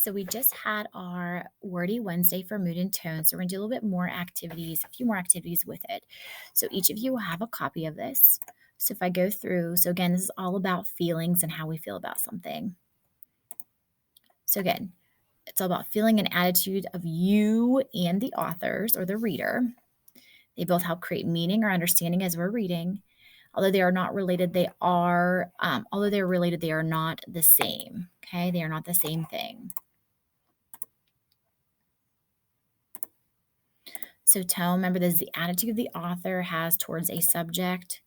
So we just had our Wordy Wednesday for mood and tone. So we're gonna do a little bit more activities, a few more activities with it. So each of you will have a copy of this. So if I go through, so again, this is all about feelings and how we feel about something. So again, it's all about feeling and attitude of you and the authors or the reader. They both help create meaning or understanding as we're reading. Although they are not related, although they're related, they are not the same. Okay, they are not the same thing. So tone, remember, this is the attitude the author has towards a subject,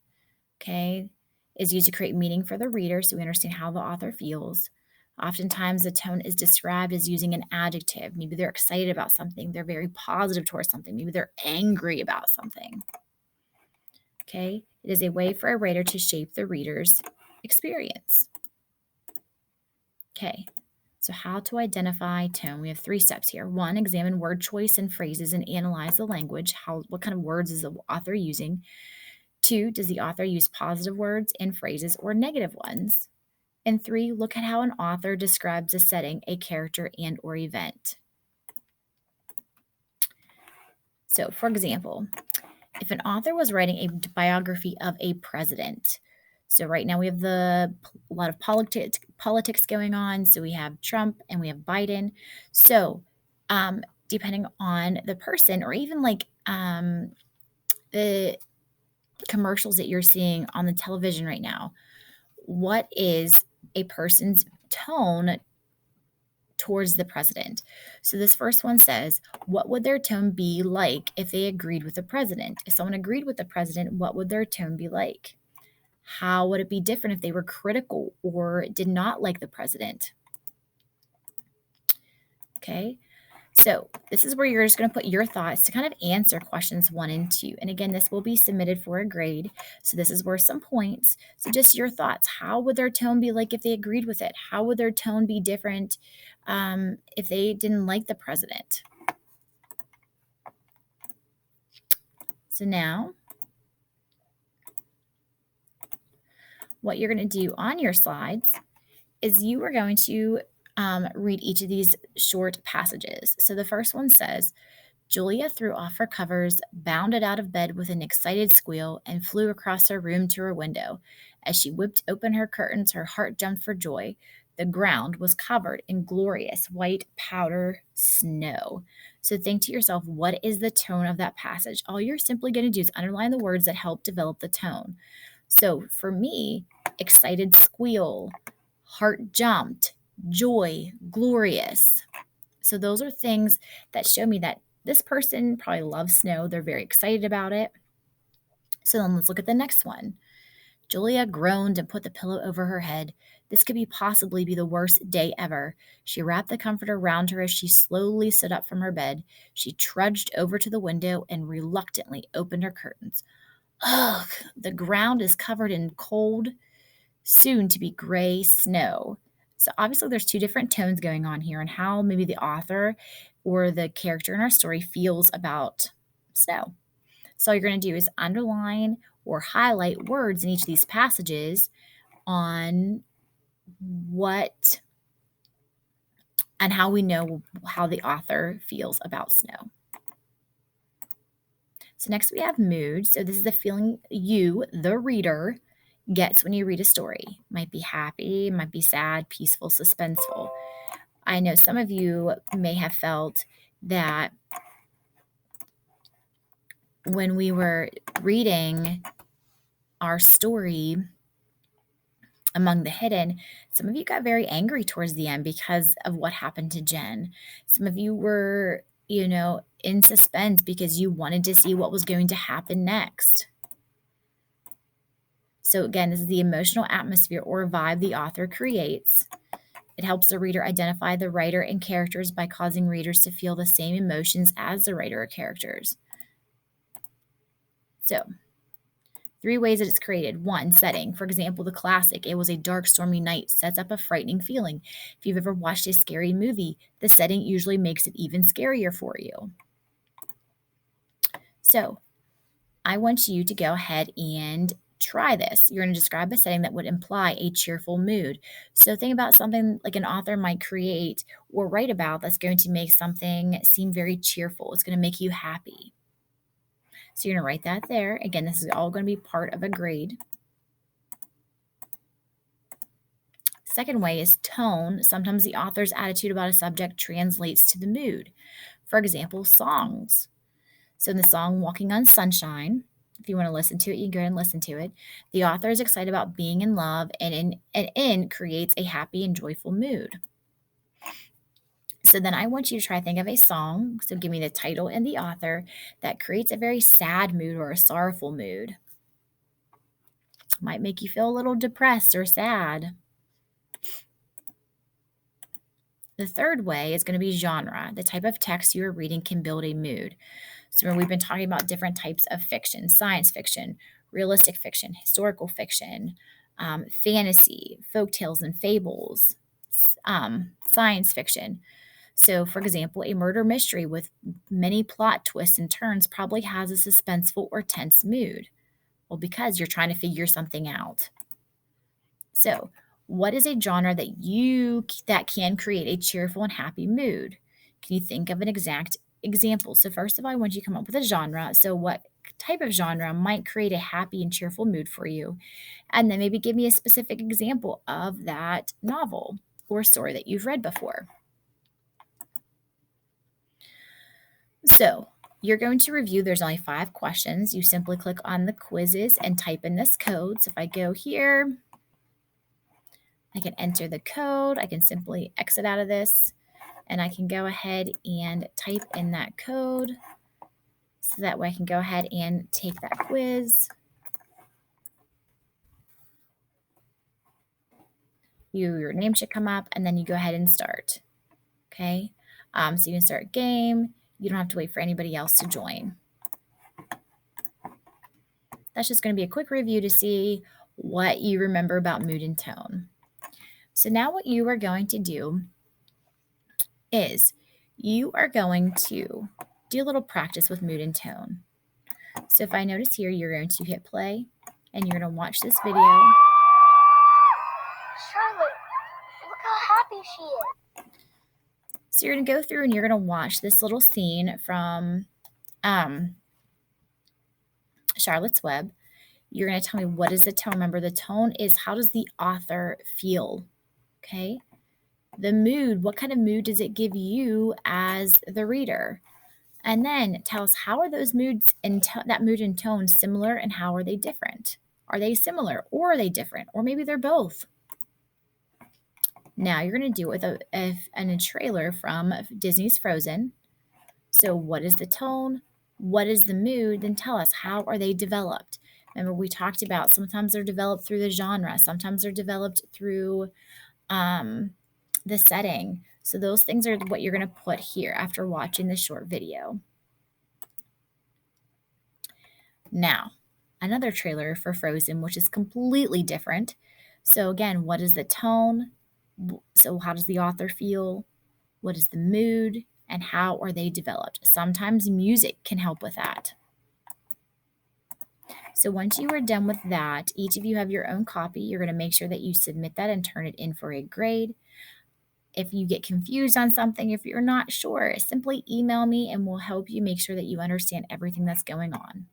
okay, is used to create meaning for the reader so we understand how the author feels. Oftentimes, the tone is described as using an adjective. Maybe they're excited about something, they're very positive towards something, maybe they're angry about something, okay? It is a way for a writer to shape the reader's experience. Okay, so how to identify tone? We have 3 steps here. 1, examine word choice and phrases and analyze the language. What kind of words is the author using? 2, does the author use positive words and phrases or negative ones? And 3, look at how an author describes a setting, a character, and or event. So, for example, if an author was writing a biography of a president, so right now we have a lot of politics going on. So we have Trump and we have Biden. So depending on the person, or even like the commercials that you're seeing on the television right now, what is a person's tone towards the president? So this first one says, what would their tone be like if they agreed with the president? If someone agreed with the president, what would their tone be like? How would it be different if they were critical or did not like the president? Okay. So this is where you're just going to put your thoughts to kind of answer questions 1 and 2. And again, this will be submitted for a grade. So this is worth some points. So just your thoughts. How would their tone be like if they agreed with it? How would their tone be different if they didn't like the president? So now, what you're going to do on your slides is you are going to read each of these short passages. So the first one says, Julia threw off her covers, bounded out of bed with an excited squeal, and flew across her room to her window. As she whipped open her curtains, her heart jumped for joy. The ground was covered in glorious white powder snow. So think to yourself, what is the tone of that passage? All you're simply going to do is underline the words that help develop the tone. So for me, excited squeal, heart jumped, joy, glorious. So those are things that show me that this person probably loves snow. They're very excited about it. So then let's look at the next one. Julia groaned and put the pillow over her head. This could possibly be the worst day ever. She wrapped the comforter round her as she slowly stood up from her bed. She trudged over to the window and reluctantly opened her curtains. Ugh, the ground is covered in cold, soon to be gray snow. So obviously there's 2 different tones going on here and how maybe the author or the character in our story feels about snow. So all you're going to do is underline or highlight words in each of these passages on what and how we know how the author feels about snow. So next we have mood. So this is the feeling you, the reader, gets when you read a story. Might be happy, might be sad, peaceful, suspenseful. I know some of you may have felt that when we were reading our story, Among the Hidden, some of you got very angry towards the end because of what happened to Jen. Some of you were, in suspense because you wanted to see what was going to happen next. So again, this is the emotional atmosphere or vibe the author creates. It helps the reader identify the writer and characters by causing readers to feel the same emotions as the writer or characters. So, 3 ways that it's created. 1, setting. For example, the classic, it was a dark, stormy night, sets up a frightening feeling. If you've ever watched a scary movie, the setting usually makes it even scarier for you. So, I want you to go ahead and Try this. You're going to describe a setting that would imply a cheerful mood. So think about something like an author might create or write about that's going to make something seem very cheerful. It's going to make you happy. So you're going to write that there. Again, this is all going to be part of a grade. Second way is tone. Sometimes the author's attitude about a subject translates to the mood. For example, songs. So in the song Walking on Sunshine, if you want to listen to it, you can go ahead and listen to it. The author is excited about being in love, and in creates a happy and joyful mood. So then I want you to try to think of a song. So give me the title and the author that creates a very sad mood or a sorrowful mood. Might make you feel a little depressed or sad. The third way is going to be genre. The type of text you are reading can build a mood. So we've been talking about different types of fiction: science fiction, realistic fiction, historical fiction, fantasy, folk tales and fables, science fiction. So, for example, a murder mystery with many plot twists and turns probably has a suspenseful or tense mood. Well, because you're trying to figure something out. So, what is a genre that can create a cheerful and happy mood? Can you think of an exact example? So, first of all, I want you to come up with a genre. So, what type of genre might create a happy and cheerful mood for you? And then maybe give me a specific example of that novel or story that you've read before. So, you're going to review. There's only 5 questions. You simply click on the quizzes and type in this code. So, if I go here, I can enter the code. I can simply exit out of this, and I can go ahead and type in that code. So that way I can go ahead and take that quiz. Your name should come up, and then you go ahead and start. Okay. So you can start game. You don't have to wait for anybody else to join. That's just going to be a quick review to see what you remember about mood and tone. So now what you are going to do is you are going to do a little practice with mood and tone. So if I notice here, you're going to hit play and you're going to watch this video. Charlotte, look how happy she is. So you're going to go through and you're going to watch this little scene from Charlotte's Web. You're going to tell me, what is the tone? Remember, the tone is, how does the author feel? Okay. The mood, what kind of mood does it give you as the reader? And then tell us, how are those moods and that mood and tone similar, and how are they different? Are they similar, or are they different? Or maybe they're both. Now you're going to do it with a trailer from Disney's Frozen. So what is the tone? What is the mood? Then tell us, how are they developed? Remember, we talked about sometimes they're developed through the genre. Sometimes they're developed through the setting. So those things are what you're going to put here after watching this short video. Now, another trailer for Frozen, which is completely different. So again, what is the tone? So how does the author feel? What is the mood? And how are they developed? Sometimes music can help with that. So once you are done with that, each of you have your own copy. You're going to make sure that you submit that and turn it in for a grade. If you get confused on something, if you're not sure, simply email me and we'll help you make sure that you understand everything that's going on.